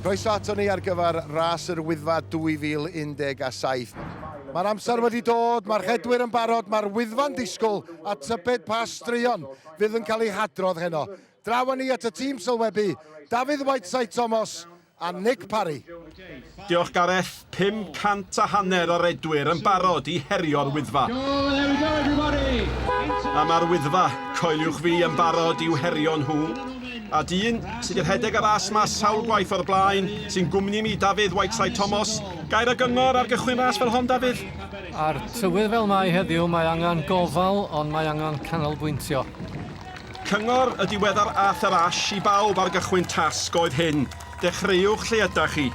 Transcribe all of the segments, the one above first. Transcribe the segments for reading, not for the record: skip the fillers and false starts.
Croeso ato ni ar gyfer Ras Yr Wyddfa 2017. Mae'r amser wedi dod, mae'r chedwyr yn barod, mae'r Wyddfa'n disgwyl a tybed pa straeon fydd yn cael ei hadrodd heno. Draw ni at y tîm sylwebu, Davide Thomas a Nick Parry. Diolch Gareth, 500 o redwyr yn barod i herio'r Wyddfa. A mae'r Wyddfa, coeliwch fi, yn barod i'w herio nhw. A dyn sydd i'r hedeg ar ras ma sawl gwaith o'r blaen, sy'n gwmni mi Davide Thomas. Gair y gyngor ar gychwyn ras fel hon, Dafydd? Ar tywydd fel mae heddiw, mae angen gofal, ond mae angen canolbwyntio. Cyngor y diweddar ath yr as i bawb ar gychwyn tasg oedd hyn. Dechreuwch lle ydych chi.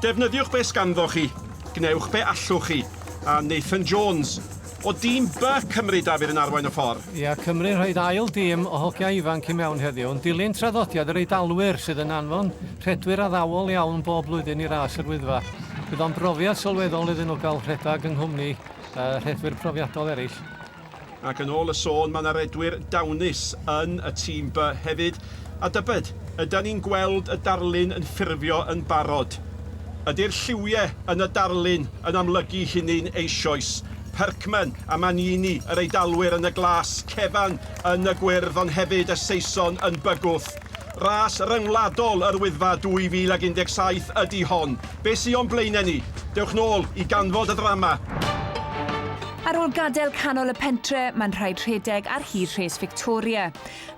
Defnyddiwch be sganddoch chi. Gnewch be allwch chi. A Nathan Jones. O dîm B Cymru, Dafydd, yn arwain y ffordd. Ia, Cymru'n rhaid ail dîm o hogia ifanc i mewn heddiw. Yn dilyn traddodiad yr Eidalwyr sydd yn anfon rhedwyr addawol iawn bob blwyddyn i Ras Yr Wyddfa. Bydd o'n brofiad sylweddol iddyn nhw gael rhedag yng nghwmni rhedwyr profiadol eraill. Ac yn ôl y sôn, mae yna redwyr dawnus yn y tîm B hefyd. A dybed, ydyn ni'n gweld y darlun yn ffurfio yn barod. Ydy'r lliwiau yn y darlun yn amlygu hynny'n eisoes. Perkman a Magnini, yr Eidalwyr yn y glas, Cefan yn y gwyrdd, ond hefyd y Saeson yn bygwth. Ras ryngwladol yr Wyddfa 2017 ydy hon. Be sy'n o'n blaenau ni? Dewch nôl i ganfod y ddrama. Ar ôl gadael canol y pentre, mae'n rhaid rhedeg ar hyd rhes Victoria.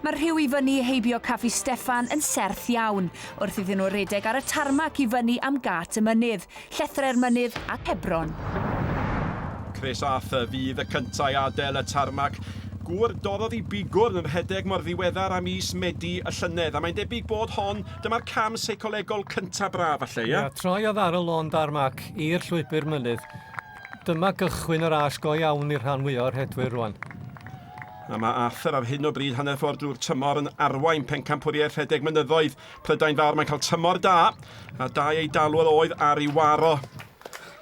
Mae'r rhyw i fyny heibio Caffi Steffan yn serth iawn, wrth iddyn nhw redeg ar y tarmac i fyny am gat y mynydd, llethre'r mynydd ac Hebron. Chris Arthur fydd y cyntaf i adael y tarmac. Gŵr dorodd i bigwr yn rhedeg mor ddiweddar am is Medi y llynedd. A mae'n debyg bod hon, dyma'r cam seicolegol cyntaf braf falle, ie? Ia, troiodd ar y lôn darmac i'r llwybr mynydd. Dyma gychwyn yr as go iawn i'r rhan fwyaf o'r hedwyr rwan. A mae Arthur ar hyn o bryd hanner ffordd drwy'r tymor yn arwain pencampwriaeth rhedeg mynyddoedd. Prydain Fawr mae'n cael tymor da, a dau Eidalwyr oedd ar ei waro.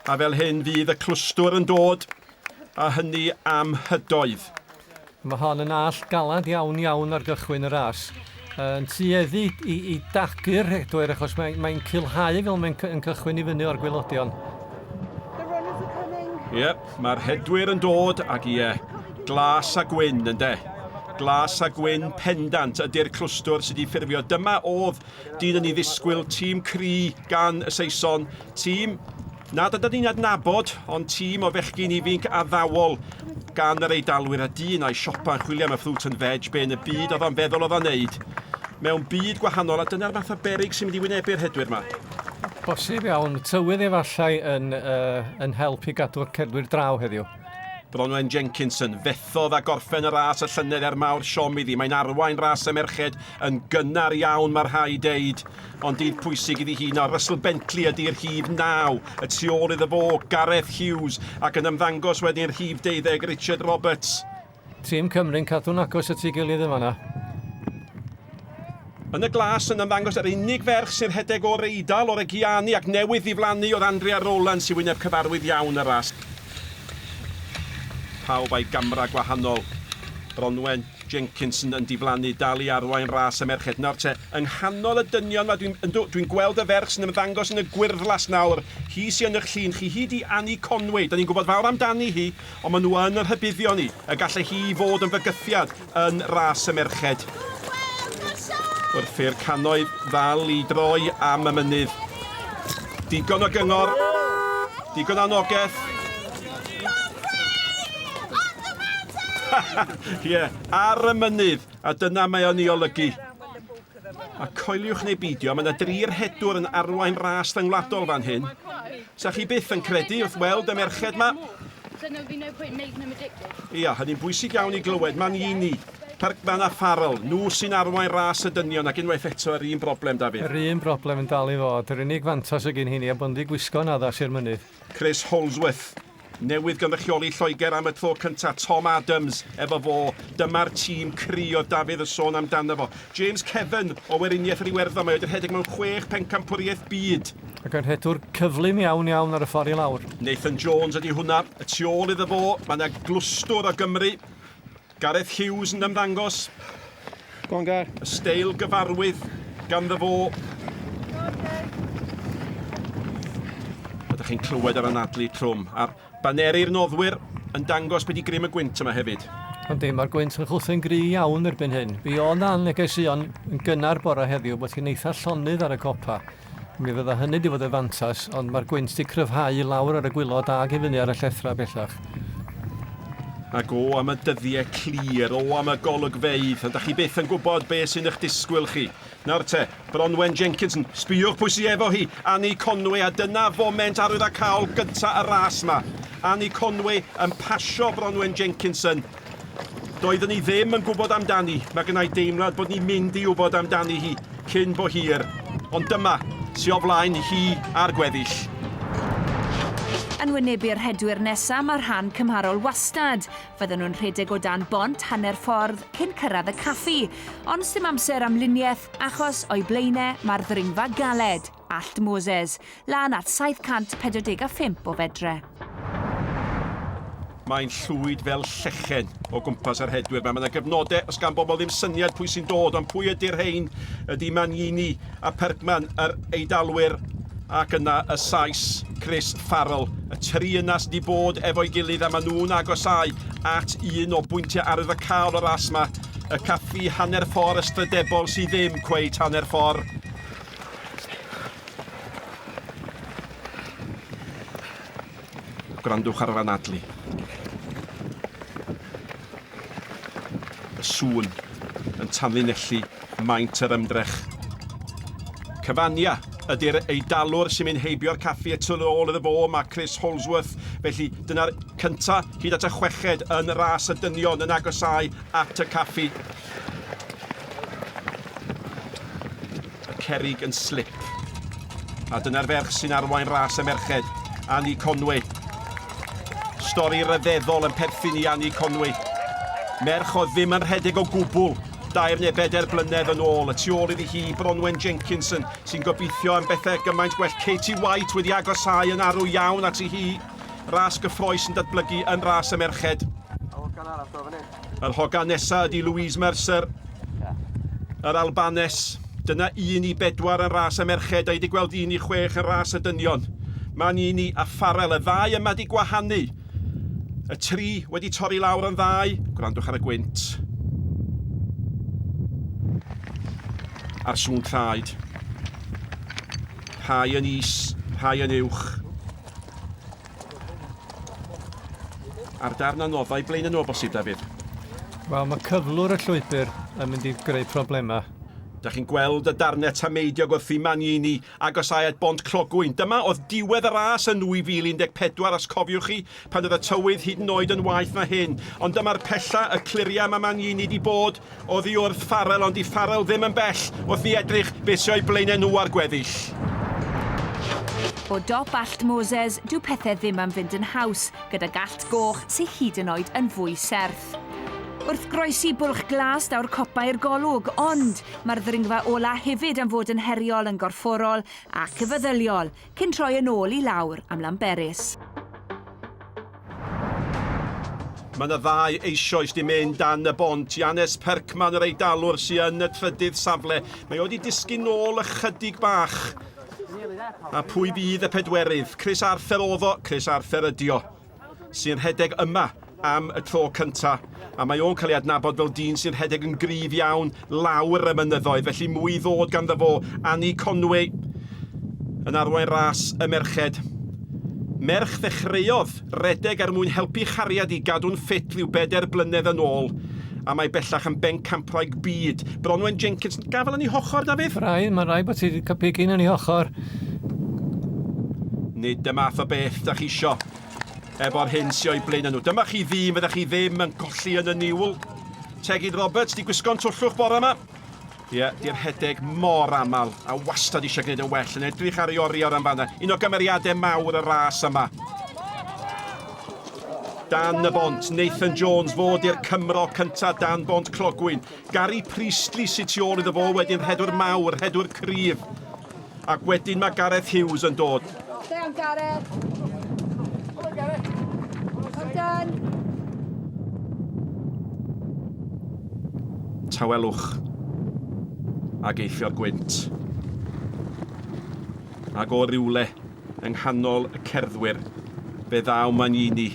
A fel hyn fydd y clwstwr yn dod, a hynny am hydoedd. Mae hon yn all galad iawn ar gychwyn y ras. Yn tueddu i dagu'r rhedwyr achos mae'n culhau fel mae'n cychwyn i fyny o'r gwylodion. Ie, mae'r hedwyr yn dod ac glas a gwyn, ynde. Glas a gwyn pendant ydy'r clwstwr sydd wedi ffurfio. Dyma oedd dyn yn ei ddisgwyl tîm cri gan y Saeson. Tîm nad ydyn ni'n adnabod, ond tîm o fechgyn ifinc addawol gan yr Eidalwyr a dyn a'i siopa yn chwilio am y fruit and veg be yn y byd oedd o'n feddwl oedd o'n neud. Mewn byd gwahanol, a dyna'r fath o berig sy'n mynd i wynebu'r hedwyr yma. Bosib iawn, tywydd efallai yn helpu gadw'r cerdwyr draw heddiw. Bronwen Jenkinson, fethodd a gorffen y ras y llynedd mawr siom iddi. Mae'n arwain ras y merched yn gynnar iawn mae'r rhai deud. Ond dydd pwysig iddi hi nawr. Russell Bentley ydy'r rhif 9. Y tu ôl iddo fo, Gareth Hughes. Ac yn ymddangos wedyn rhif 12, Richard Roberts. Tîm Cymru'n cadw'n agos at ei gilydd yma na. Yn y glas yn ymddangos yr unig ferch sy'n rhedeg o'r Eidal o'r Egiani ac newydd ddiflannu oedd Andrea Rowland sy'n wyneb cyfarwydd iawn y ras. Pawb a'i gamra gwahanol. Bronwen Jenkinson yn diflannu dal i arwain ras y merched. Nawr te, yng nghanol y dynion yma, dwi'n gweld y ferch sy'n ymddangos yn y gwyrddlas nawr. Hi sy'n yn eich llun, chi hyd i Annie Conway. Da ni'n gwybod fawr amdani hi, ond maen nhw yn yr hybuddion ni. Y gallai hi fod yn fygythiad yn ras y merched. Wrth i'r cannoedd ddal i droi am y mynydd. Digon o gyngor, digon o anogaeth. Ie, ar y mynydd, a dyna mae o'n ei olygu. A coeliwch neu beidio, mae yna 3 hedwr yn arwain ras rhyngwladol fan hyn. Sa chi byth yn credu wrth weld y merched yma? Ia, hynny'n bwysig iawn i glywed. Magnini, Perkman a Farrell, nhw sy'n arwain ras y dynion ac unwaith eto yr un broblem, Dafydd. Yr un broblem yn dal i fod. Yr unig fantas y gyn hynny a bod wedi gwisgo'n addas i'r mynydd. Chris Holsworth. Newydd gynrychioli Lloegr am y tro cyntaf, Tom Adams efo fo. Dyma'r tîm cri o Dafydd y sôn amdano fo. James Cefan o Weriniaeth yr Iwerddon, mae wedi'r rhedeg mewn 6 pencampwriaeth byd. Ac yn rhedwr cyflym iawn ar y ffordd i lawr. Nathan Jones ydy hwnna, y tu ôl iddo fo, mae yna glwstwr o Gymru. Gareth Hughes yn ymddangos. Go on, Gar. Y steil gyfarwydd ganddo fo. Da chi'n clywed ar anadlu trwm. A'r baneri'r noddwyr yn dangos beth i grym y gwynt yma hefyd. Ond mae'r gwynt yn chwthu'n gry iawn erbyn hyn. Bu o'n negeseuon yn gynnar bore heddiw bod hi'n eitha llonydd ar y copa. Mi fydda hynny wedi bod y fantas, ond mae'r gwynt wedi cryfhau lawr ar y gwylod ag i fyny ar y llethra bellach. Ac o am y dyddiau clir, o am y golygfeidd, a da chi byth yn gwybod beth sy'n eich disgwyl chi. Nawr te, Bronwen Jenkinson, sbiwch pwy sydd efo hi, Annie Conway, a dyna foment arwydd a cael gyntaf y ras yma. Annie Conway yn pasio Bronwen Jenkinson. Doeddwn ni ddim yn gwybod amdani, mae gennau deimlad bod ni'n mynd i wybod amdani hi cyn bo hir. Ond dyma, sy o flaen hi a'r gweddill. Yn wynebu'r hedwyr nesaf mae'r rhan cymharol wastad. Fydden nhw'n rhedeg o dan bont hanner ffordd cyn cyrraedd y caffi. Ond sdim amser am luniaeth achos o'i blaenau mae'r ddringfa galed, Allt Moses, lan at 745 o fedre. Mae'n llwyd fel llechen o gwmpas yr hedwyr. Mae yna gyfnodau, os gan bobl ddim syniad pwy sy'n dod, ond pwy ydy'r rhain, ydy Magnini a Perkman, yr eidalwyr, ac yna y Sais, Chris Farrell. Y tri yna sydd wedi bod efo'i gilydd a maen nhw'n agosau at un o bwyntiau arwydd y cael o'r ras yma. Y caffi hanner ffordd ystradebol sydd ddim cweit hanner ffordd. Gwrandwch ar yr anadlu. Y sŵn yn tanlinellu maint yr ymdrech. Cyfania ydy'r eidalwr sy'n mynd heibio'r caffi et ôl iddo fo, mae Chris Holsworth. Felly dyna'r cynta hyd at y chweched yn ras y dynion yn agosau at y caffi. Y cerrig yn slip. A dyna'r ferch sy'n arwain ras y merched, Annie Conway. Stori ryfeddol yn perthyn i Annie Conway. Merch o ddim yn rhedeg o gwbl. 2 neu 4 blynedd yn ôl, y tu ôl iddi hi Bronwen Jenkinson sy'n gobeithio am bethau gymaint gwell. Katie White wedi agosau yn arw iawn at i hi. Ras gyffroes yn datblygu yn ras y merched. Yr hogan nesaf ydy Louise Mercer. Yr Albanes. Dyna 1 i 4 yn ras y merched, a wedi gweld 1 i 6 yn ras y dynion. Magnini a Farrell, y ddau yma wedi gwahanu. Y 3 wedi torri lawr yn ddau. Gwrandwch ar y gwynt. A'r sŵn traed. Rhai yn is, rhai yn uwch. A'r darn anoddau blaen yn o bosib, David. Wel, mae cyflwr y llwybr yn mynd i greu problemau. Da chi'n gweld y darnau tameidiog wrth i Magnini agosau at bont clogwyn. Dyma oedd diwedd y ras yn 2014, os cofiwch chi, pan oedd y tywydd hyd yn oed yn waeth na hyn. Ond dyma'r pella, y cliriau mae Magnini wedi bod, oedd i wrth Farrell, ond i Farrell ddim yn bell, wrth i edrych beth sy'n o'i blaenau nhw ar gweddill. O dop Allt Moses, dyw pethau ddim am fynd yn haws, gyda gallt goch sy'n hyd yn oed yn fwy serth. Wrth groesi bwlch glas daw'r copa i'r golwg, ond mae'r ddringfa ola hefyd yn fod yn heriol yn gorfforol ac y feddyliol, cyn troi yn ôl i lawr am Llanberis. Mae yna 2 eisoes di mynd dan y bont. Ianes Perkman, yr eidalwr sy'n yn y trydydd safle. Mae wedi disgyn nôl ychydig bach. A pwy fydd y pedwerydd? Chris Arthur oedd o, Chris Arthur ydi o, sy'n rhedeg yma am y tro cynta. A mae o'n cael ei adnabod fel dyn sy'n rhedeg yn gryf iawn lawr y mynyddoedd, felly mwy ddod ganddo fo. Annie Conway yn arwain ras y merched. Merch ddechreuodd redeg er mwyn helpu chariad i gadw'n ffit rhyw 4 blynedd yn ôl. A mae bellach yn bencampwraig byd. Bronwen Jenkinson, gafel yn ei hochor, Dafydd? Mae rai bod ti wedi cael pigyn yn ei hochor. Nid y math o beth da chi isio efo'r hyn sy'n o'i blaen nhw. Dyma chi ddim, fydda chi ddim yn colli yn y niwl. Tegid Roberts, di gwisgo'n twllwch bore yma. Ie, di'r hedeg mor aml, a wastad eisiau gwneud yn well, yn edrych ar ei oriau o'r amfanna. Un o gymeriadau mawr y ras yma. Dan y bont, Nathan Jones fod i'r Cymro cynta dan bont clogwyn. Gary Priestley sy'n tu ôl iddo fo, wedyn rhedwr mawr, rhedwr cryf. Ac wedyn mae Gareth Hughes yn dod. Down, Gareth. Come on, Gareth. I'm done. Tawelwch ac eithio'r gwynt. Ac o rywle yng nghanol y cerddwyr. Fe ddaw Magnini.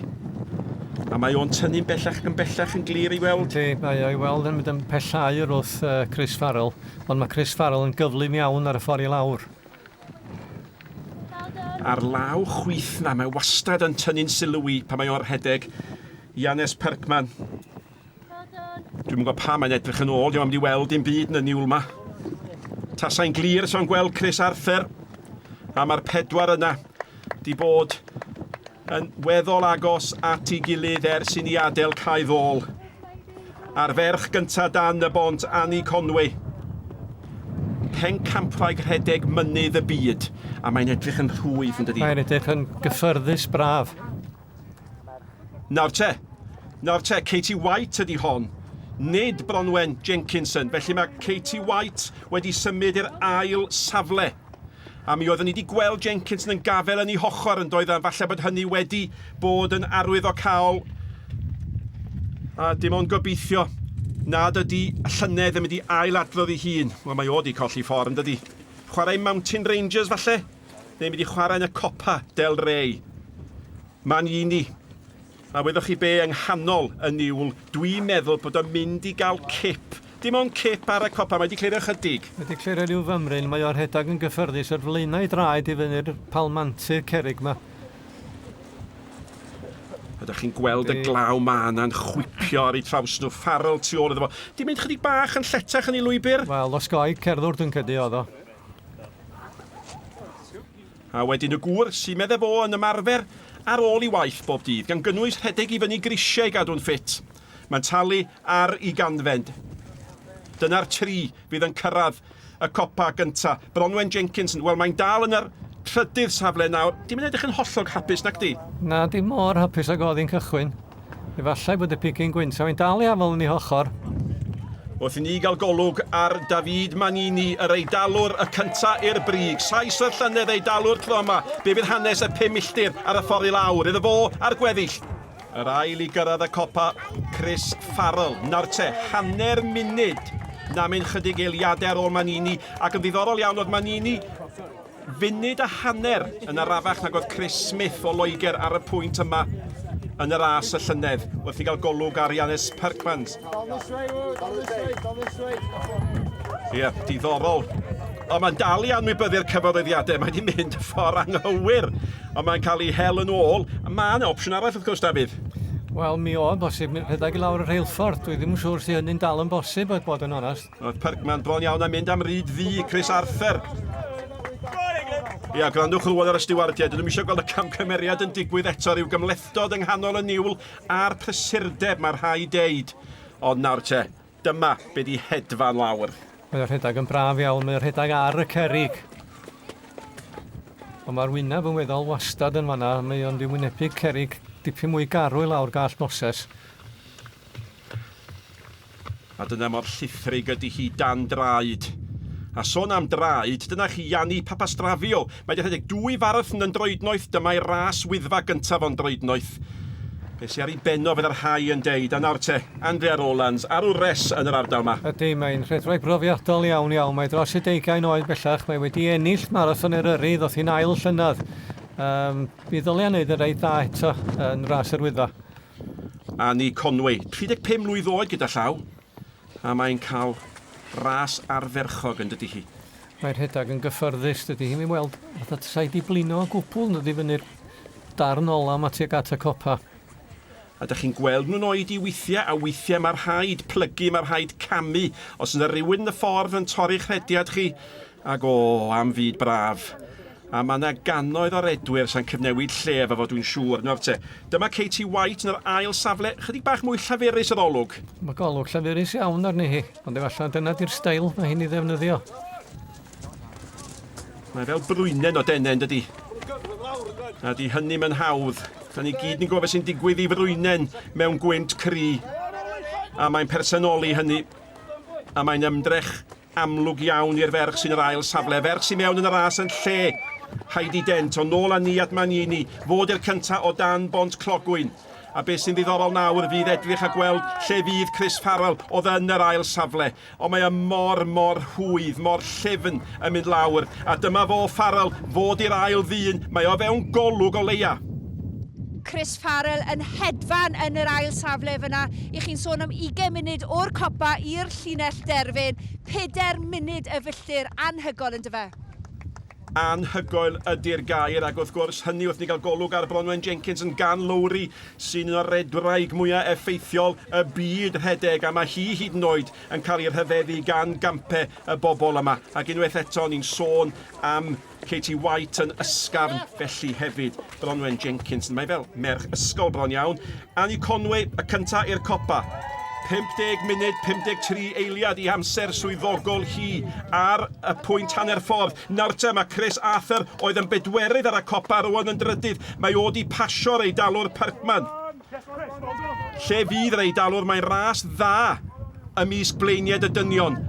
A mae o'n tynnu'n bellach yn glir i weld. Mae o'i weld yn mynd yn pellhau wrth Chris Farrell, ond mae Chris Farrell yn gyflym iawn ar y ffordd i lawr. Ar law chwith na, mae wastad yn tynnu'n sylw i pan mae o'r rhedeg Iannes Perkman. Dwi'n gwybod pa mae'n edrych yn ôl, dwi'n mynd i weld dim byd yn y niwl ma. Tasau'n glir so'n gweld Chris Arthur, a mae'r pedwar yna di bod yn weddol agos at ei gilydd ers i ni adael cae ddôl. A'r ferch gyntaf dan y bont, Annie Conway. Pencampwraig rhedeg mynydd y byd, a mae'n edrych yn rhwydd yn dydi. Mae'n edrych yn gyffyrddus braf. Nawr te, Katie White ydi hon. Nid Bronwen Jenkinson, felly mae Katie White wedi symud i'r ail safle. A mi oedden ni wedi gweld Jenkinson yn gafel yn ei hochor yn doedd, a falle bod hynny wedi bod yn arwydd o cael. A dim ond gobeithio nad ydy y llynedd yn mynd i ailadrodd ei hun. Wel, mae o wedi colli ffordd yn dydi. Chwarae Mountain Rangers falle, neu mynd i chwarae yn y Copa del Rey. Magnini. A weddwch chi be yng nghanol y niwl, dwi'n meddwl bod o'n mynd i gael cip. Dim ond cip ar y copa, mae wedi clirio chydig. Mae wedi clirio rhyw fymryn, mae o'r rhedag yn gyffyrddus o'r flaenau draed i fyny'r palmantu'r cerig yma. Ydych chi'n gweld y glaw ma yna'n chwipio ar ei traws nhw, Farrell tu ôl iddo fo. Di'n mynd chydig bach yn lletach yn ei lwybr? Wel, osgoi cerddwr dwi'n cydu oedd o. A wedyn y gŵr sy'n meddwl fo yn ymarfer ar ôl i waith bob dydd, gan gynnwys rhedeg i fyny grisiau i gadw'n ffit. Mae'n talu ar ei ganfend. Dyna'r tri fydd yn cyrraedd y copa gyntaf. Bronwen Jenkinson, wel mae'n dal yn yr trydydd safle nawr. Di'n mynd edrych yn hollol hapus nag di? Na, dim mor hapus ag oedd hi'n cychwyn. Efallai bod y pigyn gwynt, a mae'n dal i afel yn ei hochor. Wrth i ni gael golwg ar Davide Magnini, yr eidalwr y cyntaf i'r brig. 6 o'r llynedd eidalwr tro yma. Be fydd hanes y 5 milltir ar y ffordd i lawr. Iddo fo ar gweddill. Yr ail i gyrraedd y copa, Chris Farrell. Nawr te, hanner munud na mynd chydig eiliadau ar ôl Magnini, ac yn ddiddorol iawn oedd Magnini funud a hanner yn arafach nag oedd Chris Smith o Loegr ar y pwynt yma yn y ras y llynedd, wrth i gael golwg ar Iannes Perkman. Ie, diddorol. O, mae'n dal i anwybyddu'r cyfarwyddiadau, mae wedi mynd y ffordd anghywir, ond mae'n cael ei hel yn ôl, a mae'n opsiwn arall wrth gwrs, Dafydd. Wel, mi oedd bosib rhedeg i lawr y rheilffordd. Dwi ddim yn siŵr sy'n hynny'n dal yn bosib, bod yn onest. Oedd Perkman bron iawn a mynd am ryd ddi, Chris Arthur. Ia, grandwch rwan ar y stiwardiad. Dyn nhw'n eisiau gweld y camgymeriad yn digwydd eto, rhyw gymlethdod yng nghanol y niwl a'r prysurdeb mae'r rhai deud. Ond nawr te, dyma be di hedfan lawr. Mae'r rhedeg yn braf iawn, mae'r rhedeg ar y cerig. Ond mae'r wyneb yn weddol wastad yn fanna, mae o'n wynebu cerig dipyn mwy garw i lawr gall Moses. A dyna mor llithrig ydy hi dan draed. A sôn am draed, dyna chi Annie Papastrafio. Mae wedi rhedeg 2 farathon yn droednoeth, dyma'i Ras Wyddfa gyntaf o'n droednoeth. Be sy'n ar ei benno fydd yr rhai yn deud. A nawr te, Andrea Rowlands, ar wres yn yr ardal yma. Ydy, mae'n rhedeg brofiadol iawn. Mae dros y 20 oed bellach. Mae wedi ennill marathon Eryri, ddoth hi'n ail llynedd. Bydd ddylia wneud yr rhaid dda eto yn Ras Yr Wyddfa. Annie Conway, 35 mlwydd oed gyda llaw. A mae'n cael ras arferchog yn dydy hi. Mae'r rhedeg yn gyffyrddus, dydy hi. Mi'n weld, fatha tysai di blino o gwbl, dydy fyny'r darn ola ma tuag at y copa. A dych chi'n gweld nhw'n oed i weithiau, a weithiau mae'r rhaid plygu, mae'r rhaid camu. Os yna rhywun y ffordd yn torri'ch rhediad chi, ac am fyd braf. A mae yna gannoedd o'r edwyr sy'n cyfnewid lle efo fo dwi'n siŵr. Nawr te, dyma Katie White yn yr ail safle, chydig bach mwy llaferus yr olwg. Mae golwg llaferus iawn arni hi, ond efallai dyna di'r steil mae hi'n ei ddefnyddio. Mae fel brwynen o denen, dydy. A di hynny mewn hawdd. Da ni gyd ni'n gwybod sy'n digwydd i frwynen mewn gwynt cry. A mae'n personoli hynny. A mae'n ymdrech amlwg iawn i'r ferch sy'n yr ail safle. Ferch sy'n mewn yn y ras yn lle. Heidi Dent o nôl â ni at Magnini, fod i'r cyntaf o dan bont clogwyn. A beth sy'n ddiddorol nawr fydd edrych a gweld lle fydd Chris Farrell oedd yn yr ail safle. Ond mae e mor hwydd, mor llyfn yn mynd lawr. A dyma fo Farrell fod i'r ail ddyn. Mae o fewn golwg o leia. Chris Farrell yn hedfan yn yr ail safle fyna. I chi'n sôn am 20 munud o'r copa i'r llinell derfyn. 4 munud y filltir anhygoel yn dyfa. Anhygoel ydy'r gair, ac wrth gwrs hynny wrth ni gael golwg ar Bronwen Jenkins yn gan Lowry sy'n un o'r redwraig mwyaf effeithiol y byd rhedeg, a mae hi hyd yn oed yn cael ei rhyfeddu gan gampau y bobl yma. Ac unwaith eto ni'n sôn am Katie White yn ysgafn, felly hefyd Bronwen Jenkins. Mae fel merch ysgol bron iawn. Annie Conway, y cyntaf i'r copa. 50 munud, 53 eiliad i amser swyddogol hi ar y pwynt hanner ffordd. Nawr te, mae Chris Arthur oedd yn bedwerydd ar y copa rwan yn drydydd. Mae o di pasio'r Eidalwr Parkman. Lle fydd yr Eidalwr? Mae'n ras dda ymysg blaeniad y dynion.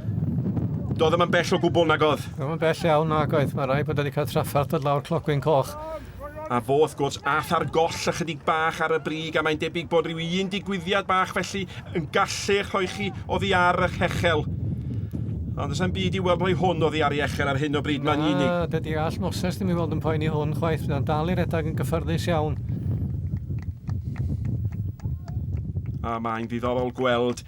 Doedd ddim yn bell o gwbl nag oedd. Ddim yn bell iawn nag oedd. Mae rai bod wedi cael trafferth dod lawr clogwyn coch. A fo, wrth gwrs, ath ar goll ychydig bach ar y brig, a mae'n debyg bod rhyw un digwyddiad bach felly yn gallu rhoi chi oddi ar y chechel. Ond ys am byd i weld rhoi hwn oddi ar ei echel ar hyn o bryd, Magnini. Dydy all Moses ddim i weld yn poeni hwn chwaith, bydd o'n dal i'r redag yn gyffyrddus iawn. A mae'n ddiddorol gweld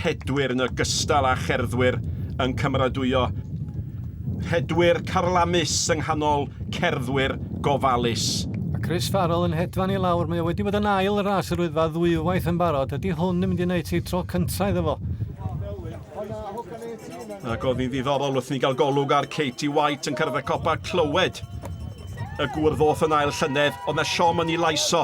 hedwyr yn ogystal â cherddwyr yn cymeradwyo. Hedwyr carlamus yng nghanol cerddwyr gofalus. A Chris Farrell yn hedfan i lawr, mae o wedi bod yn ail y Ras Yr Wyddfa ddwywaith yn barod. Ydy hwn yn mynd i wneud ei tro cyntaf iddo fo. Ac oedd hi'n ddiddorol wrth ni gael golwg ar Katie White yn cyrraedd y copa clywed y gwrddoth yn ail llynedd, oedd na siom yn ei laiso.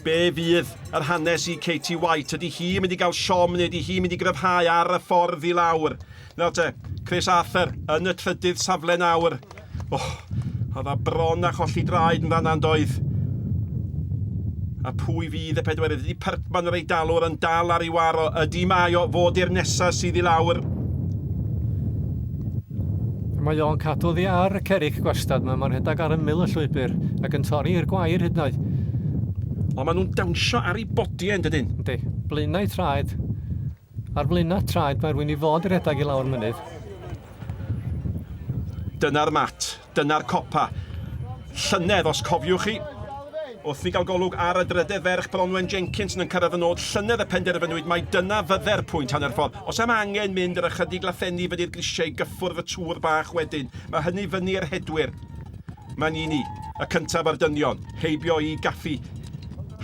Be fydd yr hanes i Katie White? Ydy hi mynd i gael siom, neu ydy hi mynd i gryfhau ar y ffordd i lawr? Nawr te, Chris Arthur yn y trydydd safle nawr. Oedd a bron a cholli draed yn fanna'n doedd. A pwy fydd y pedwerydd? Ydy Parkman yr Eidalwr yn dal ar ei waro? Ydy mae o fod i'r nesaf sydd i lawr? Mae o'n cadw ddi ar y cerrig gwastad yma. Mae'n rhedeg ar ymyl y llwybr ac yn torri i'r gwair hyd yn oed. Ond maen nhw'n dawnsio ar ei bodi yn dydyn? Yndi, blaenau traed. Ar blaenau traed mae rhywun i fod i rhedeg i lawr mynydd. Dyna'r mat, dyna'r copa. Llynedd, os cofiwch chi, wrth ni gael golwg ar y drydedd ferch Bronwen Jenkins yn cyrraedd yn ôl, llynedd y penderfynwyd, mae dyna fydde'r pwynt hanner ffordd. Os am angen mynd yr ychydig lathenni fydd i'r grisiau gyffwrdd y tŵr bach wedyn, mae hynny fyny i'r hedwyr. Magnini, y cyntaf ar dynion, heibio i gaffi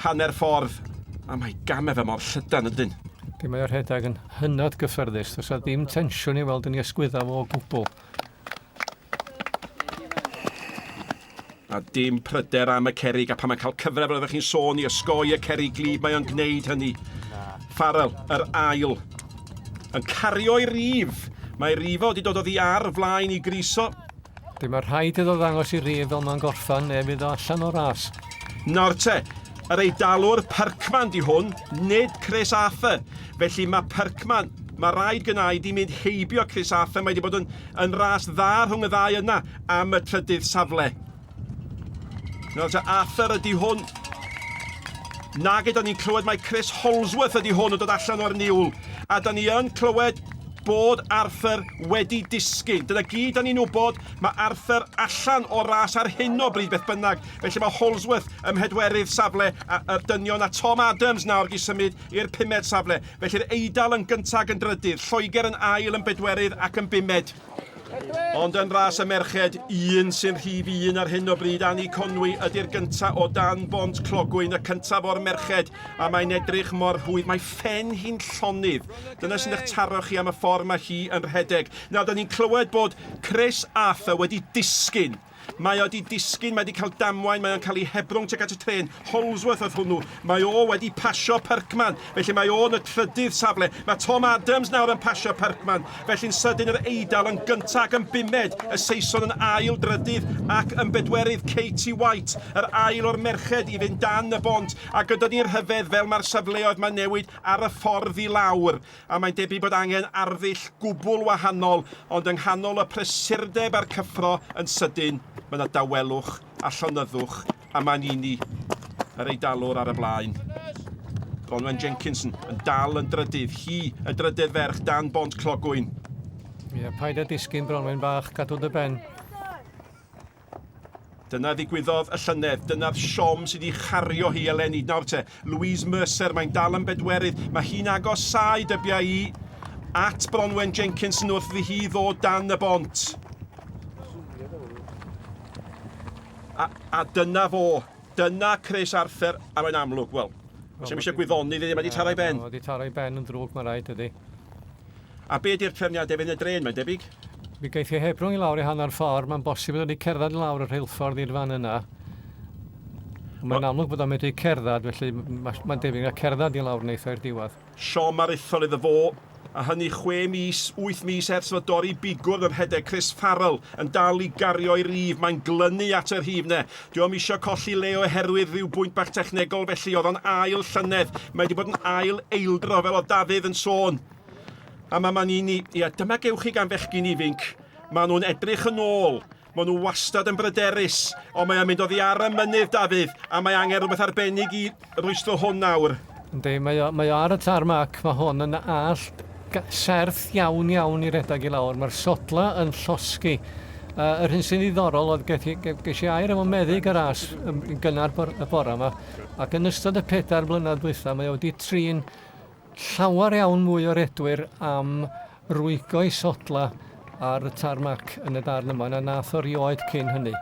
hanner ffordd. A mae game fe mor llydan ydyn. Mae'r rhedeg yn hynod gyffyrddus, does ddim tensiwn i weld yn ei ysgwydda fo o gwbl. A dim pryder am y cerrig, a pan mae'n cael cyfref roeddech chi'n sôn i ysgoi y cerrig glib, mae o'n gwneud hynny. Farrell, yr ail, yn cario'i rif. Mae rifo wedi dod o ddi ar flaen i griso. Mae'r rhaid iddo ddangos i rif fel mae'n gorffan neu fydd o allan o ras. Nawr te, yr Eidalwr Parkman di hwn, nid Chris Arthur. Felly mae Parkman, mae rhaid gynnau di mynd heibio Chris Arthur. Mae wedi bod yn ras dda rhwng y ddau yna am y trydydd safle. Nawr te, Arthur ydi hwn. Nag ydyn ni'n clywed mai Chris Holsworth ydi hwn yn dod allan o'r niwl. A da ni yn clywed bod Arthur wedi disgyn. Dyna gyd da ni'n wybod, mae Arthur allan o ras ar hyn o bryd beth bynnag. Felly mae Holsworth ymhedwerydd safle y dynion a Tom Adams nawr gi symud i'r 5ed safle. Felly'r Eidal yn gyntag yn drydydd, Lloegr yn ail yn bedwerydd ac yn 5ed. Ond yn ras y merched, un sy'n rhif un ar hyn o bryd, Annie Conway ydy'r gyntaf o dan bont clogwyn, y cyntaf o'r merched, a mae'n edrych mor hwydd. Mae ffen hi'n llonydd. Dyna sy'n eich taro chi am y ffordd mae hi yn rhedeg. Nawr, da ni'n clywed bod Chris Arthur wedi disgyn. Mae o wedi disgyn, mae wedi cael damwain, mae o'n cael ei hebrwng tuag at y tren. Holsworth oedd hwnnw. Mae o wedi pasio Parkman, felly mae o yn y trydydd safle. Mae Tom Adams nawr yn pasio Parkman, felly'n sydyn yr Eidal yn gyntag yn 5ed, y Saeson yn ail drydydd ac yn bedwerydd Katie White, yr ail o'r merched i fynd dan y bont, a gyda ni'r hyfedd fel mae'r safleoedd mae'n newid ar y ffordd i lawr. A mae'n debyg bod angen arddull gwbl wahanol, ond yng nghanol y prysurdeb a'r cyffro yn sydyn, mae yna dawelwch a llonyddwch a Magnini, yr Eidalwr ar y blaen. Bronwen Jenkinson yn dal yn drydydd. Hi, y drydydd ferch dan bont clogwyn. Ie, paid a disgyn Bronwen bach, cadw dy ben. Dyna ddigwyddodd y llynedd, dyna'r siom sydd wedi chario hi eleni. Nawr te, Louise Mercer, mae'n dal yn bedwerydd. Mae hi'n agosau dybiau i at Bronwen Jenkinson wrth i hi ddod dan y bont. A dyna fo, dyna Chris Arthur, a mae'n amlwg, wel, sy'n eisiau gwyddoni, ddim wedi taro'i ben. Wedi taro'i ben yn drwg, mae rhaid ydy. A be di'r trefniadau fynd y dren, mae'n debyg? Mi geith i hebrwng i lawr i hanner ffordd, mae'n bosib bod wedi cerdded i lawr y rheilffordd i'r fan yna. Mae'n amlwg bod o'n medru cerdded, felly mae'n debyg a cerdded i lawr neith o'r diwedd. Siom aruthrol iddo fo, a hynny 6 mis, 8 mis ers fod dorri bigwrdd yn rhedeg Chris Farrell yn dal i gario i rif, mae'n glynu at yr hif ne. Diolch eisiau colli le oherwydd rhyw bwynt bach technegol, felly oedd o'n ail llynedd. Mae wedi bod yn ail eildro fel o Dafydd yn sôn. A mae Magnini, ia, dyma gewch chi gan fechgyn ifinc. Maen nhw'n edrych yn ôl. Maen nhw wastad yn bryderus, ond mae'n mynd oddi ar y mynydd Dafydd, a mae angen rhywbeth arbennig i rwystro hwn nawr. Yndi, mae o ar y tarmac, mae hwn yn allt serth iawn i redag i lawr. Mae'r sodla yn llosgi. Yr hyn sy'n ddiddorol oedd ges i air efo meddyg y ras yn gynnar y bora yma. Ac yn ystod y 4 blynedd dwytha, mae wedi trin llawer iawn mwy o redwyr am rwygo i sodla ar y tarmac yn y darn yma, na nath o rioed cyn hynny.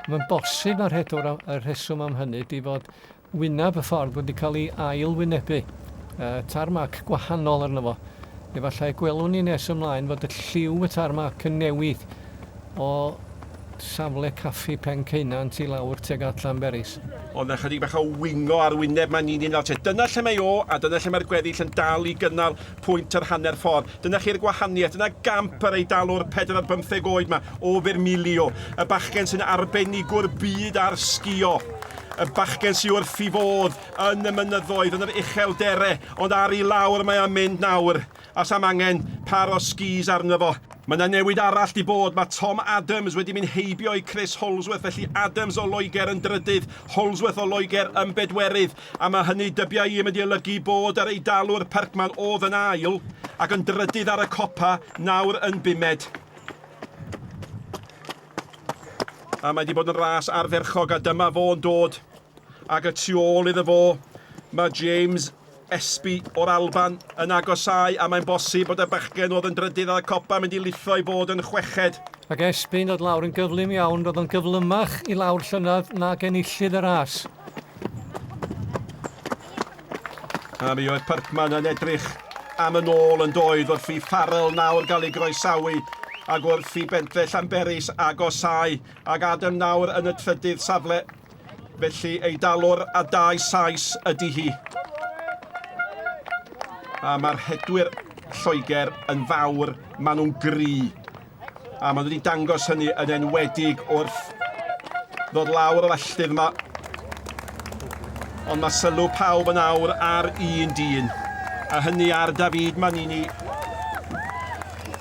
Mae'n bosib ar y rheswm am hynny di fod wyneb y ffordd wedi cael ei ail-wynebu. Tarmac gwahanol arno fo. Efallai gwelwn ni nes ymlaen fod y lliw y tarmac yn newid o safle caffi pen ceunant i lawr tuag at Llanberis. Ond ychydig bach o wingo ar wyneb Magnini nawr te. Dyna lle mae o, a dyna lle mae'r gweddill yn dal i gynnal pwynt yr hanner ffordd. Dyna chi'r gwahaniaeth, dyna gamp yr eidalwr 4 ar 15 oed yma o Vermilio. Y bachgen sy'n arbenigwr byd ar sgio. Y bachgen sy'n wrth i fodd yn y mynyddoedd, yn yr uchelderau, ond ar i lawr mae o'n mynd nawr. A sam angen par o skis arno fo. Mae yna newid arall di bod. Mae Tom Adams wedi mynd heibio i Chris Holsworth, felly Adams o Loegr yn drydydd, Holsworth o Loegr yn bedwerydd. A mae hynny dybiau i wedi olygu bod yr eidalwr Perkman oedd yn ail ac yn drydydd ar y copa, nawr yn 5. A mae wedi bod yn ras arferchog a dyma fo yn dod. Ac y tu ôl iddo fo, mae James Esby o'r Alban yn agosau, a mae'n bosib bod y bachgen oedd yn drydydd ar y copa mynd i litho i bod yn 6. Ac Esby'n dod lawr yn gyflym iawn, roedd o'n gyflymach i lawr llynedd na genillydd y ras. A mi oedd Perkman yn edrych am yn ôl yn doedd wrth i Farrell nawr gael ei groesawu ac wrth i bentre Llanberis agosau ac Adam nawr yn y trydydd safle. Felly eidalwr a 2 sais ydy hi. A mae'r hedwyr Lloegr yn fawr, maen nhw'n gry. A maen nhw wedi dangos hynny yn enwedig wrth ddod lawr y falltydd yma. Ond mae sylw pawb yn awr ar un dyn. A hynny ar Davide Magnini.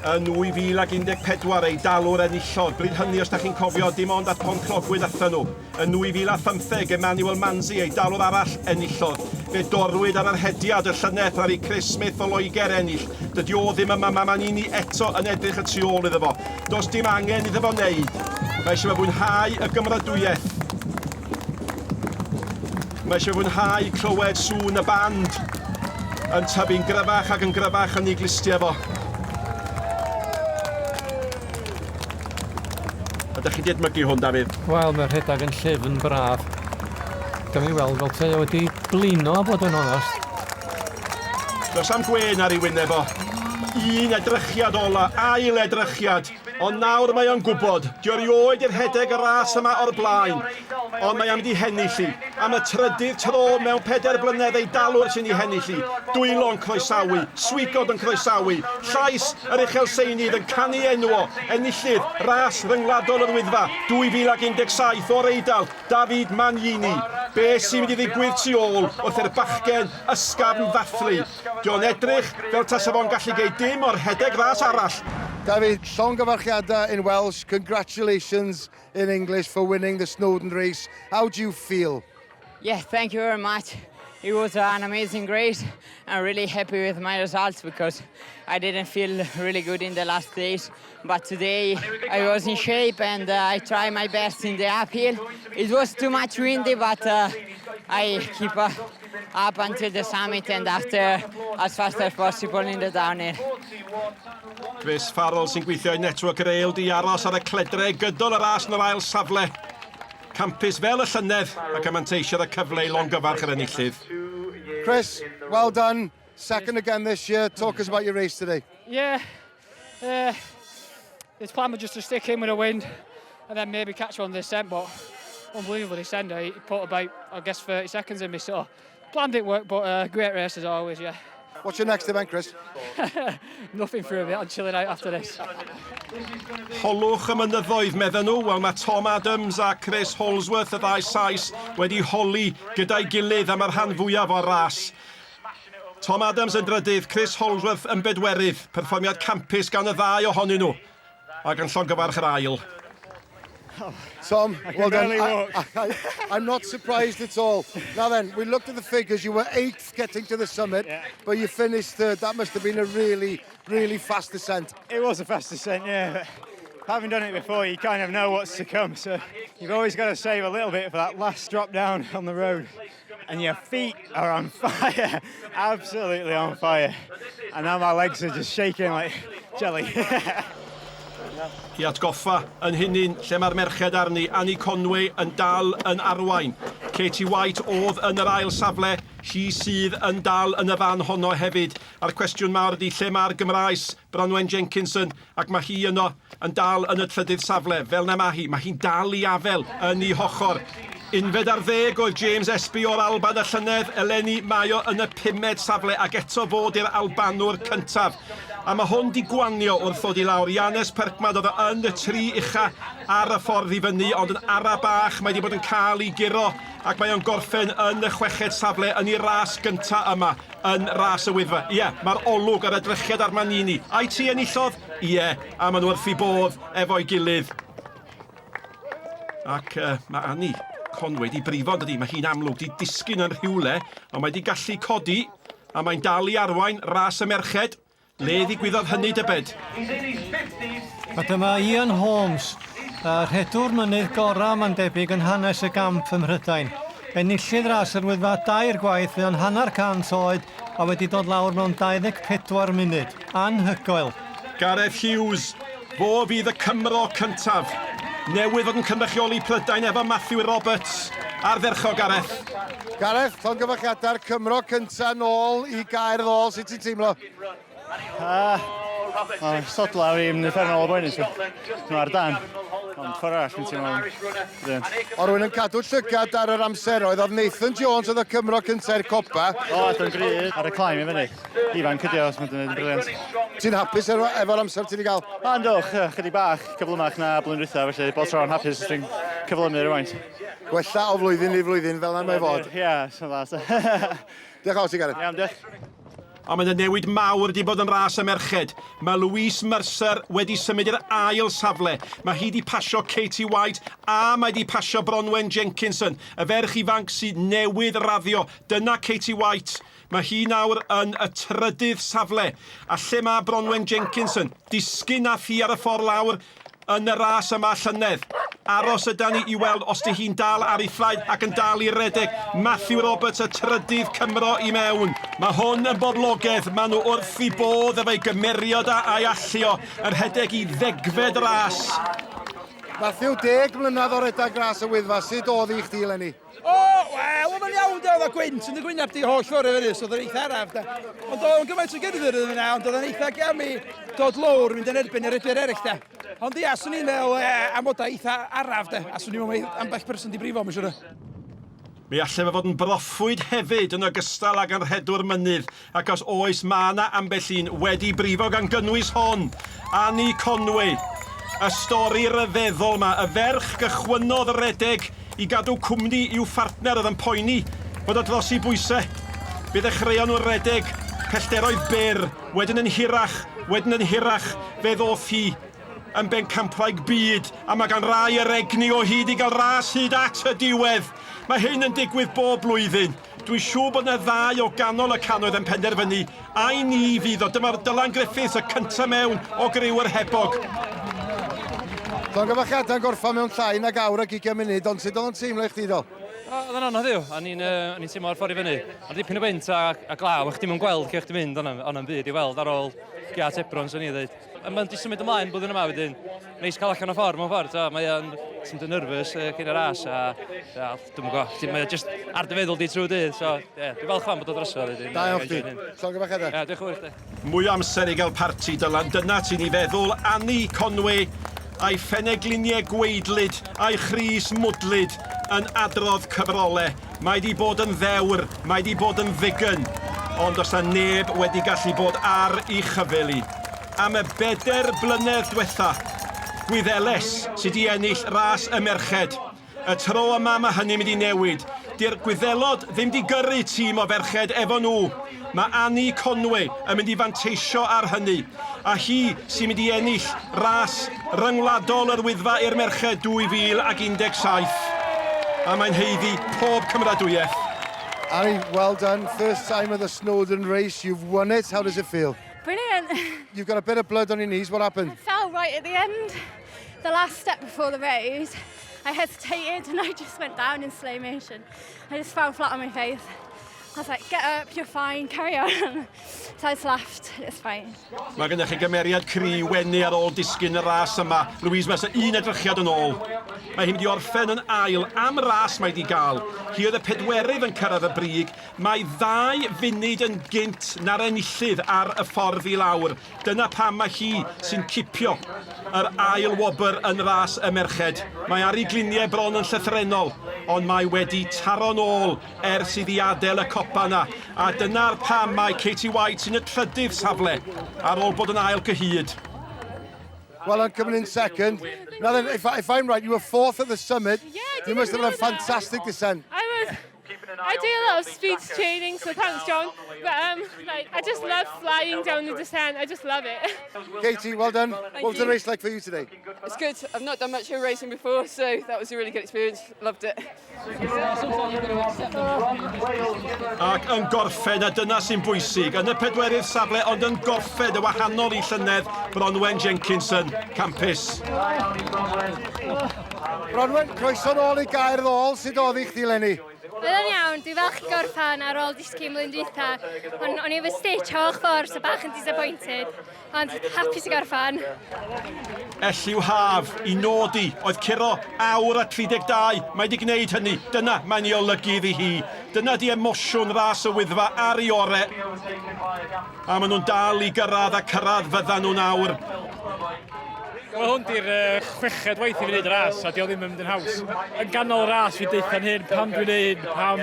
Yn 2014 eidalwr enillodd. Bryd hynny, os da chi'n cofio, dim ond at Pont Clogwyd athyn nhw. Yn 2015, Emmanuel Manzi, eidalwr arall enillodd. Fe dorwyd ar yr hediad y llynedd ar ei Chris Smith o Loegr ennill. Dydy o ddim yma, mae Magnini eto yn edrych y tu ôl iddo fo. Does dim angen iddo fo wneud. Mae eisiau fwynhau y gymradwyaeth. Mae eisiau fwynhau clywed sŵn y band yn tyfu'n gryfach ac yn gryfach yn ei glistiau fo. Ydych chi wedi edmygu hwn, Dafydd? Wel, mae'r rhedag yn llyfn braf. Dyma i weld fel te wedi blino a bod yn onest. Does am gwen ar ei wyneb o. Un edrychiad ola, ail edrychiad. Ond nawr mae o'n gwybod, di orioed i'r rhedeg y ras yma o'r blaen. Ond mae am di hennill i. Am y trydydd tro mewn 4 blynedd eidalwr sy'n ei hennill i. Dwylo'n croesawu, Swigod yn croesawu, Llais yr Uchelseunydd yn canu enw o. Enillydd ras ryngwladol yr Wyddfa 2017 o'r Eidal, Davide Magnini. Be sy'n mynd i ddigwydd tu ôl wrth i'r bachgen ysgafn ddathlu. Di'n edrych fel tasa fo'n gallu gei dim o'r rhedeg ras arall. David, llongyfarchiadau in Welsh. Congratulations in English for winning the Snowdon race. How do you feel? Yeah, thank you very much. It was an amazing race. I'm really happy with my results because I didn't feel really good in the last days. But today I was in shape and I tried my best in the uphill. It was too much windy, but I keep up until the summit and after as fast as possible in the downhill. Chris Farrell sy'n gweithio i network rail di aros ar y cledre gydol y ras yn yr ail safle. Campus fel y llynedd ac am anteisio'r cyfle i longyfarch yr enillydd. Chris, well done. Second again this year. Talk us about your race today. Yeah, his plan was just to stick in with a wind and then maybe catch one descent, but unbelievable descender. He put about, I guess, 30 seconds in me, so planned it work, but great race as always, yeah. What's your next event, Chris? Nothing for a bit, I'm chilling out after this. Holwch y mynyddoedd medden nhw, wel mae Tom Adams a Chris Holsworth y ddau sais wedi holi gyda'i gilydd am yr rhan fwyaf o'r ras. Tom Adams yn drydydd, Chris Holsworth yn bedwerydd, perfformiad campus gan y ddau ohonyn nhw, ac yn llongyfarch yr ail. Tom, well done. I'm not surprised at all. Now then, we looked at the figures. You were 8th getting to the summit, but you finished third. That must have been a really, really fast descent. It was a fast descent, yeah. But having done it before, you kind of know what's to come. So you've always got to save a little bit for that last drop down on the road. And your feet are on fire, absolutely on fire. And now my legs are just shaking like jelly. I atgoffa yn hynny'n lle mae'r merched arni, Annie Conway yn dal yn arwain. Katie White oedd yn yr ail safle, hi sydd yn dal yn y fan honno hefyd. A'r cwestiwn mawr ydi lle mae'r Gymraes, Bronwen Jenkinson, ac mae hi yno yn dal yn y trydydd safle. Fel na mae hi'n dal i afel yn ei hochor. Unfed ar 10 oedd James Espy o'r Alban y llynedd, Eleni Mayo yn y 5ed safle ac eto fod i'r Albanwr cyntaf. A mae hwn di gwanio wrth ddod i lawr. Ianes Perkmad oedd yn y 3 ucha ar y ffordd i fyny, ond yn ara bach mae wedi bod yn cael ei giro ac mae o'n gorffen yn y 6ed safle yn ei ras gynta yma yn Ras y Wyddfa. Ie, mae'r olwg ar edrychiad ar Magnini. Ai ti enillodd? Ie, a maen nhw wrth i bodd efo'i gilydd. Ac mae Annie Conway di brifo, dydy. Mae hi'n amlwg di disgyn yn rhywle, ond mae di gallu codi, a mae'n dal i arwain Ras y Merched. Le ddigwyddodd hynny dybed? A dyma Ian Holmes, rhedwr mynydd gorau mae'n debyg yn hanes y gamp ym Mhrydain. Enillydd Ras Yr Wyddfa 2 gwaith fe yn 100 oed a wedi dod lawr mewn 24 munud. Anhygoel. Gareth Hughes, fo fydd y Cymro cyntaf. Newydd fod yn cynrychioli Prydain efo Matthew Roberts. Arddercho, Gareth. Gareth, llongyfarchiadau'r Cymro cyntaf nôl i Gaerddol. Sut ti'n teimlo? Sod lawr i'n uffernol o boenus. Nhw ar dan. Ond ffordd arall, fi'n teimlo. O rwy'n yn cadw llygad ar yr amseroedd, oedd Nathan Jones oedd y Cymro cyntaf copa. O, dwi'n gryf ar y climb i fyny. Ifan cydio, os mae'n dweud yn briliant. Ti'n hapus efo'r amser ti'n ei gael? Andwch, chydig bach, cyflymach na blwyddyn dwytha, felly bob tro'n hapus os dwi'n cyflymu rwy'n. Gwella o flwyddyn i flwyddyn fel na mae fod. Ie, sy'n dda. Diolch o ti, Gareth. Iawn, diolch. A mae'n newid mawr wedi bod yn Ras y Merched. Mae Louise Mercer wedi symud i'r ail safle. Mae hi wedi pasio Katie White a mae wedi pasio Bronwen Jenkinson. Y ferch ifanc sydd newydd raddio. Dyna Katie White. Mae hi nawr yn y 3ydd safle. A lle mae Bronwen Jenkinson? Disgyn nath hi ar y ffordd lawr yn y ras yma llynedd. Aros yda ni i weld os di hi'n dal ar ei thraed ac yn dal i redeg. Matthew Roberts, y 3ydd Cymro i mewn. Mae hwn yn boblogedd. Maen nhw wrth i bodd efo'i gymeriad a'i allio. Yr rhedeg i 10fed ras. Matthew, 10 mlynedd o redag Ras y Wyddfa. Sut oedd i chdi, Eleni? O, wel, oedd yn iawn da, oedd o gwynt yn y gwyneb di holl ffordd i fyny, so oedd yn eitha araf da. Ond oedd yn gymaint o gyrwyr yn yna, ond oedd yn eitha gam i dod lawr, mynd yn erbyn yr edwyr eraill da. Ond ia, swn i'n meddwl amodau eitha araf da, a swn i'n meddwl ambell person di brifo, mae'n siwr. Mi allai fe fod yn broffwyd hefyd yn ogystal ag yn rhedwr mynydd, ac os oes ma' na ambell un wedi brifo gan gynnwys hon, Annie Conway. Y stori ryfeddol yma, y ferch gychwynodd redeg i gadw cwmni i'w phartner oedd yn poeni bod o dros i bwysau. Fe ddechreuon nhw'r redeg, pellteroedd byr, wedyn yn hirach, fe ddoth hi yn bencampwraig byd, a mae gan rai yr egni o hyd i gael ras hyd at y diwedd. Mae hyn yn digwydd bob blwyddyn. Dwi'n siŵr bod yna ddau o ganol y cannoedd yn penderfynu, a'i ni fydd o. Dyma'r Dylan Griffiths y cyntaf mewn o griw yr hebog. Llongyfarchiadau'n gorffan mewn llai nag awr ac 20 munud, ond sut oedd o'n teimlo i chdi do? Oedd yn anodd yw, a ni'n teimlo ar ffordd i fyny. Ar dipyn o wynt a glaw, eich dim yn gweld cych di mynd ond yn byd i weld ar ôl Gia Tebron, sy'n ni ddweud. Mae'n di symud ymlaen blwyddyn yma wedyn. Neis cael allan o ffordd mewn ffordd, mae o'n symud yn nerfus cyn y ras, a dwi'n gwybod, mae just ar dy feddwl di trwy dydd, so dwi'n falch fan bod o drosodd. Da iawn chdi, llongyfarchiadau. Diolch yn fawr chdi. Mwy amser i gael parti Dylan, dyna ti'n i feddwl Annie Conway a'i phennegluniau gweidlyd a'i chrys mwdlyd yn adrodd cyfrolau. Mae di bod yn ddewr, mae di bod yn ddigen, ond os yna neb wedi gallu bod ar ei chyfel i. Am y 4 blynedd diwetha, Gwyddeles sydd wedi ennill ras y merched. Y tro yma mae hynny'n mynd i newid. Di'r Gwyddelod ddim di gyrru tîm o ferched efo nhw. Mae Annie Conway yn mynd i fanteisio ar hynny. A hi sy'n mynd i ennill ras ryngwladol yr Wyddfa i'r merched 2017. A mae'n heiddi pob cymradwyaeth. Annie, well done. First time of the Snowdon race. You've won it. How does it feel? Brilliant. You've got a bit of blood on your knees. What happened? I fell right at the end. The last step before the race, I hesitated and I just went down in slow motion. I just fell flat on my face. I was like, get up, you're fine, carry on. So I just laughed, it's fine. Mae gennych chi gymeriad cri wenu ar ôl disgyn y ras yma. Louise, mae un edrychiad yn ôl. Mae hi'n mynd i orffen yn ail am ras mae di gael. Hi oedd y pedwerydd yn cyrraedd y brig. Mae 2 funud yn gynt na'r enillydd ar y ffordd i lawr. Dyna pam mae hi sy'n cipio yr ail wobr yn ras y merched. Mae ar ei gliniau bron yn llythrenol, ond mae wedi taro'n ôl ers iddi adael y copa yna. A dyna'r pam mae Katie White sy'n y trydydd safle ar ôl bod yn ail gyhyd. Well, I'm coming in second. Now then, if I'm right, you were 4th at the summit. Yeah, you must have done a fantastic descent. I do a lot of speed training, so thanks, John. But I just love flying down the descent. I just love it. Katie, well done. What was the race like for you today? It's good. I've not done much hill racing before, so that was a really good experience. Loved it. Ac yn gorffen, a dyna sy'n bwysig, yn y pedwerydd safle, ond yn gorffen y wahanol i llynedd, Bronwen Jenkinson, campus. Bronwen, croeso nôl i gair ddol, sut oedd i chdi Lenny? Bydd yn iawn, dwi'n falch i gorffan ar ôl disgyn mlyn dwytha. O'n i efo stitch hoch ffordd, so bach yn disappointed. Ond hapus i gorffan. Elliw Haf, i nodi, oedd curo awr a 32. Mae di gwneud hynny. Dyna mae'n ei olygu iddi hi. Dyna di emosiwn Ras y Wyddfa ar ei ore. A maen nhw'n dal i gyrraedd a cyrraedd fyddan nhw'n awr. Wel, hwn di'r 6ed waith i fi wneud y ras, a di o ddim yn mynd yn haws. Yn ganol y ras, fi deitha'n hyn, pam dwi'n neud, pam.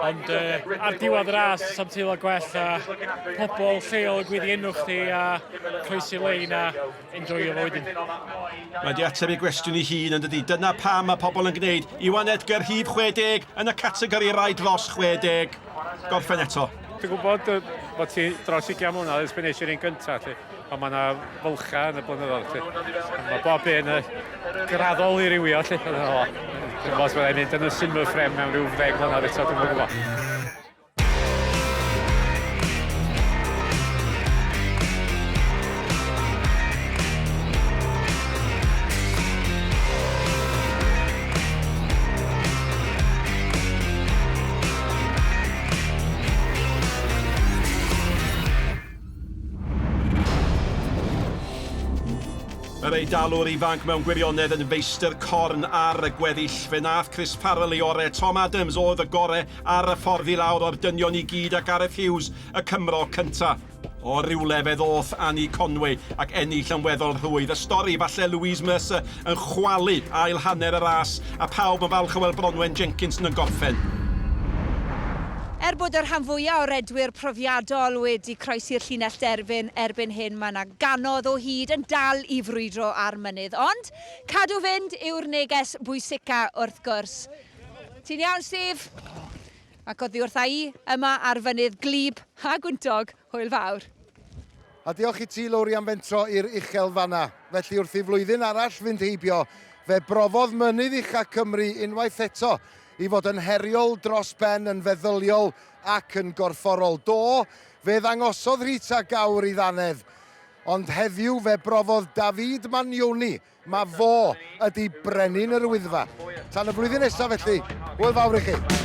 Ond ar diwedd y ras, sam teimlo gwell, a pobl lleol yn gwyddi enw chdi, a croesi lein, a enjoyo fo wedyn. Mae di ateb i gwestiwn i hun yn dydi. Dyna pam mae pobl yn gwneud. Iwan Edgar, hyd 60, yn y categori rai dros 60. Gorffen eto. Dwi'n gwybod bod ti dros 20 mlynedd ers pan eisiau'r un gyntaf, ond mae yna fylcha yn y blynyddoedd. Mae bob un graddol i rywio. Dwi'n gwybod os byddai'n mynd yn y silver frame mewn rhyw 10 mlynedd eto, dwi'n gwybod. Yr Eidalwr ifanc mewn gwirionedd yn feistr corn ar y gweddill. Fe nath Chris Farrell i ore. Tom Adams oedd y gore ar y ffordd i lawr o'r dynion i gyd a Gareth Hughes, y Cymro cynta. O rywle fe ddoth Annie Conway ac ennill yn weddol rhwydd. Y stori falle Louise Mercer yn chwalu ail hanner y ras a pawb yn falch o weld Bronwen Jenkinson yn gorffen. Er bod yr rhan fwyaf o redwyr profiadol wedi croesi'r llinell derfyn erbyn hyn, mae yna ganodd o hyd yn dal i frwydro ar mynydd. Ond cadw fynd yw'r neges bwysica wrth gwrs. Ti'n iawn, Steve? Ac oddi wrtha i yma ar fynydd glib a gwyntog hwyl fawr. A diolch i ti Lowri am fentro i'r uchel fanna. Felly wrth i flwyddyn arall fynd heibio, fe brofodd mynydd ucha Cymru unwaith eto i fod yn heriol dros ben yn feddyliol ac yn gorfforol. Do, fe ddangosodd Rita Gawr i ddanedd, ond heddiw fe brofodd Davide Magnini, mae fo ydy brenin yr Wyddfa. Tan y blwyddyn nesaf felly, hwyl fawr i chi.